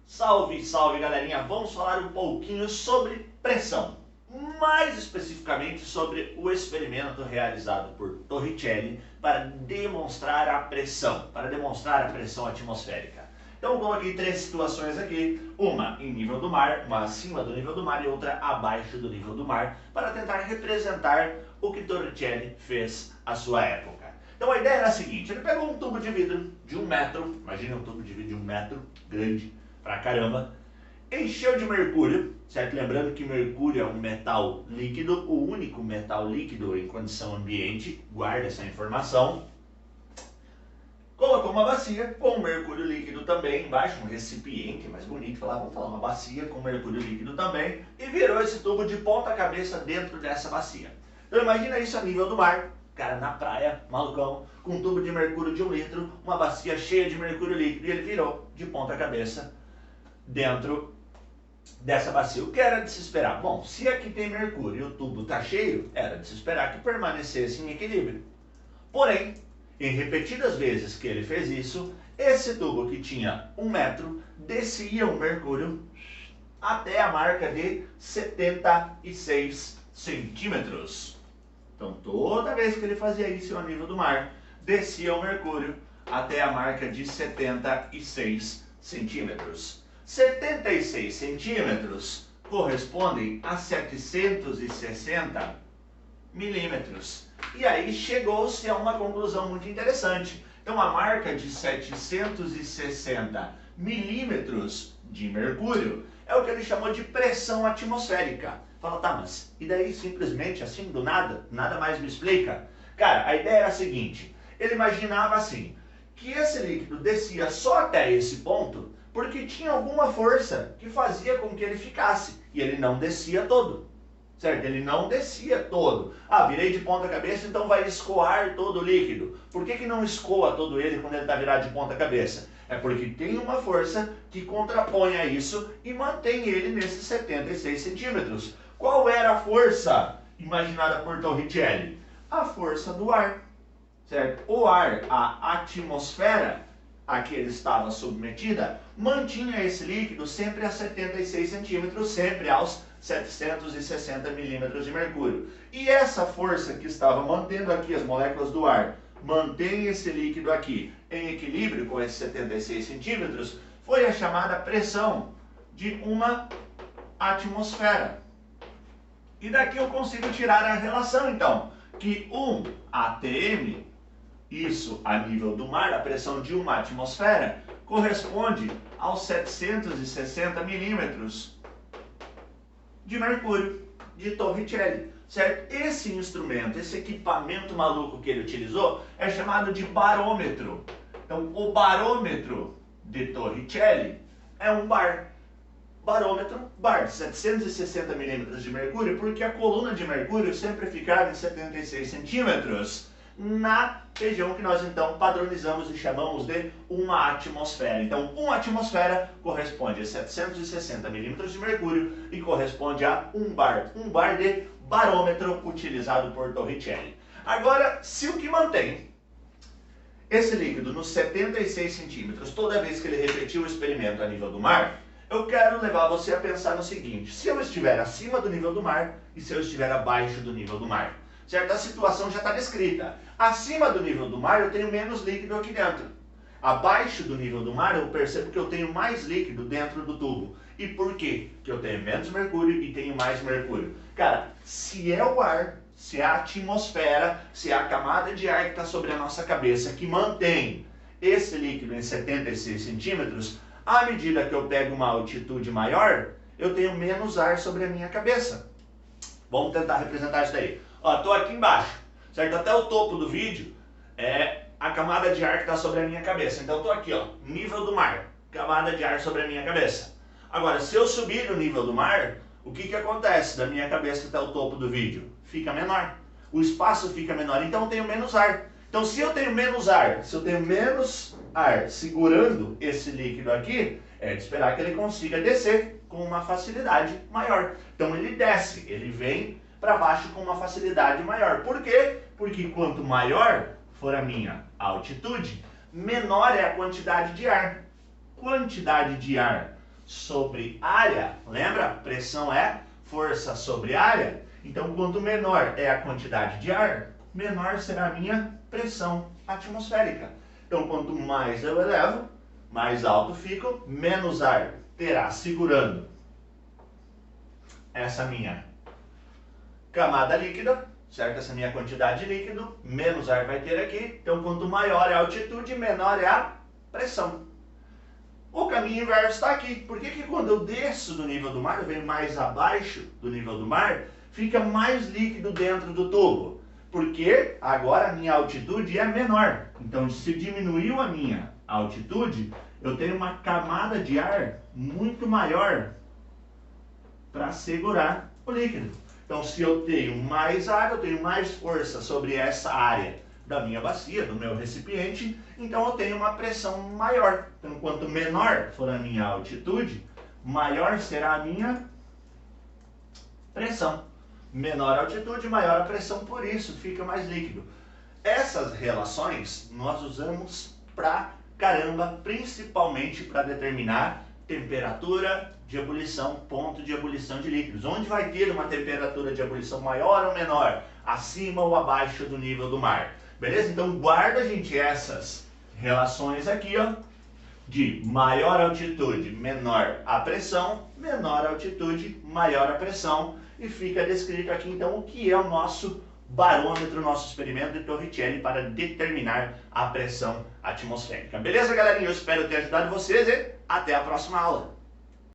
Salve, salve galerinha! Vamos falar um pouquinho sobre pressão. Mais especificamente sobre o experimento realizado por Torricelli para demonstrar a pressão atmosférica. Então eu coloquei três situações aqui, uma em nível do mar, uma acima do nível do mar e outra abaixo do nível do mar, para tentar representar o que Torricelli fez à sua época. Então a ideia era a seguinte, ele pegou um tubo de vidro de 1 metro, imagina um tubo de vidro de 1 metro, grande pra caramba, encheu de mercúrio, certo? Lembrando que mercúrio é um metal líquido, o único metal líquido em condição ambiente, guarda essa informação. Colocou uma bacia com mercúrio líquido também embaixo, um recipiente mais bonito, vamos falar uma bacia com mercúrio líquido também, e virou esse tubo de ponta cabeça dentro dessa bacia. Então imagina isso a nível do mar, cara na praia, malucão, com um tubo de mercúrio de 1 litro, uma bacia cheia de mercúrio líquido, e ele virou de ponta cabeça dentro dessa bacia. O que era de se esperar? Bom, se aqui tem mercúrio e o tubo está cheio, era de se esperar que permanecesse em equilíbrio. Porém, em repetidas vezes que ele fez isso, esse tubo que tinha 1 metro descia o mercúrio até a marca de 76 centímetros. Então, toda vez que ele fazia isso ao nível do mar, descia o mercúrio até a marca de 76 centímetros. 76 centímetros correspondem a 760 milímetros. E aí chegou-se a uma conclusão muito interessante. Então a marca de 760 milímetros de mercúrio é o que ele chamou de pressão atmosférica. Fala, tá, mas e daí simplesmente assim do nada? Nada mais me explica? Cara, a ideia era a seguinte, ele imaginava assim, que esse líquido descia só até esse ponto porque tinha alguma força que fazia com que ele ficasse, e ele não descia todo. Certo? Ele não descia todo. Ah, virei de ponta cabeça, então vai escoar todo o líquido. Por que não escoa todo ele quando ele está virado de ponta cabeça? É porque tem uma força que contrapõe a isso e mantém ele nesses 76 centímetros. Qual era a força imaginada por Torricelli? A força do ar. Certo? O ar, a atmosfera a que ele estava submetida, mantinha esse líquido sempre a 76 centímetros, sempre aos 760 milímetros de mercúrio. E essa força que estava mantendo aqui as moléculas do ar, mantém esse líquido aqui em equilíbrio com esses 76 centímetros, foi a chamada pressão de uma atmosfera. E daqui eu consigo tirar a relação, então, que 1 atm, isso a nível do mar, a pressão de uma atmosfera, corresponde aos 760 milímetros de mercúrio de Torricelli, certo? Esse instrumento, esse equipamento maluco que ele utilizou é chamado de barômetro. Então, o barômetro de Torricelli é um bar. Barômetro, bar, 760 milímetros de mercúrio, porque a coluna de mercúrio sempre ficava em 76 centímetros na região que nós então padronizamos e chamamos de uma atmosfera. Então, uma atmosfera corresponde a 760 milímetros de mercúrio e corresponde a um bar de barômetro utilizado por Torricelli. Agora, se o que mantém esse líquido nos 76 centímetros toda vez que ele repetiu o experimento a nível do mar, eu quero levar você a pensar no seguinte, se eu estiver acima do nível do mar e se eu estiver abaixo do nível do mar. Certo? A situação já está descrita. Acima do nível do mar eu tenho menos líquido aqui dentro. Abaixo do nível do mar eu percebo que eu tenho mais líquido dentro do tubo. E por quê? Que eu tenho menos mercúrio e tenho mais mercúrio. Cara, se é o ar, se é a atmosfera, se é a camada de ar que está sobre a nossa cabeça que mantém esse líquido em 76 centímetros, à medida que eu pego uma altitude maior, eu tenho menos ar sobre a minha cabeça. Vamos tentar representar isso daí. Ó, tô aqui embaixo, certo? Até o topo do vídeo é a camada de ar que está sobre a minha cabeça. Então tô aqui, ó, nível do mar, camada de ar sobre a minha cabeça. Agora, se eu subir no nível do mar, o que acontece da minha cabeça até o topo do vídeo? Fica menor. O espaço fica menor, então eu tenho menos ar. Então se eu tenho menos ar, se eu tenho menos ar segurando esse líquido aqui, é de esperar que ele consiga descer com uma facilidade maior. Então ele desce, ele vem para baixo com uma facilidade maior. Por quê? Porque quanto maior for a minha altitude, menor é a quantidade de ar. Quantidade de ar sobre área. Lembra? Pressão é força sobre área. Então, quanto menor é a quantidade de ar, menor será a minha pressão atmosférica. Então, quanto mais eu elevo, mais alto fico, menos ar terá segurando essa minha camada líquida, certo? Essa minha quantidade de líquido, menos ar vai ter aqui. Então, quanto maior é a altitude, menor é a pressão. O caminho inverso está aqui. Por que quando eu desço do nível do mar, eu venho mais abaixo do nível do mar, fica mais líquido dentro do tubo? Porque agora a minha altitude é menor. Então, se diminuiu a minha altitude, eu tenho uma camada de ar muito maior para segurar o líquido. Então, se eu tenho mais ar, eu tenho mais força sobre essa área da minha bacia, do meu recipiente, então eu tenho uma pressão maior. Então, quanto menor for a minha altitude, maior será a minha pressão. Menor a altitude, maior a pressão, por isso fica mais líquido. Essas relações nós usamos pra caramba, principalmente para determinar temperatura de ebulição, ponto de ebulição de líquidos. Onde vai ter uma temperatura de ebulição maior ou menor? Acima ou abaixo do nível do mar. Beleza? Então guarda, gente, essas relações aqui, ó, de maior altitude, menor a pressão, menor altitude, maior a pressão, e fica descrito aqui então o que é o nosso barômetro, nosso experimento de Torricelli para determinar a pressão atmosférica. Beleza, galerinha? Eu espero ter ajudado vocês e até a próxima aula.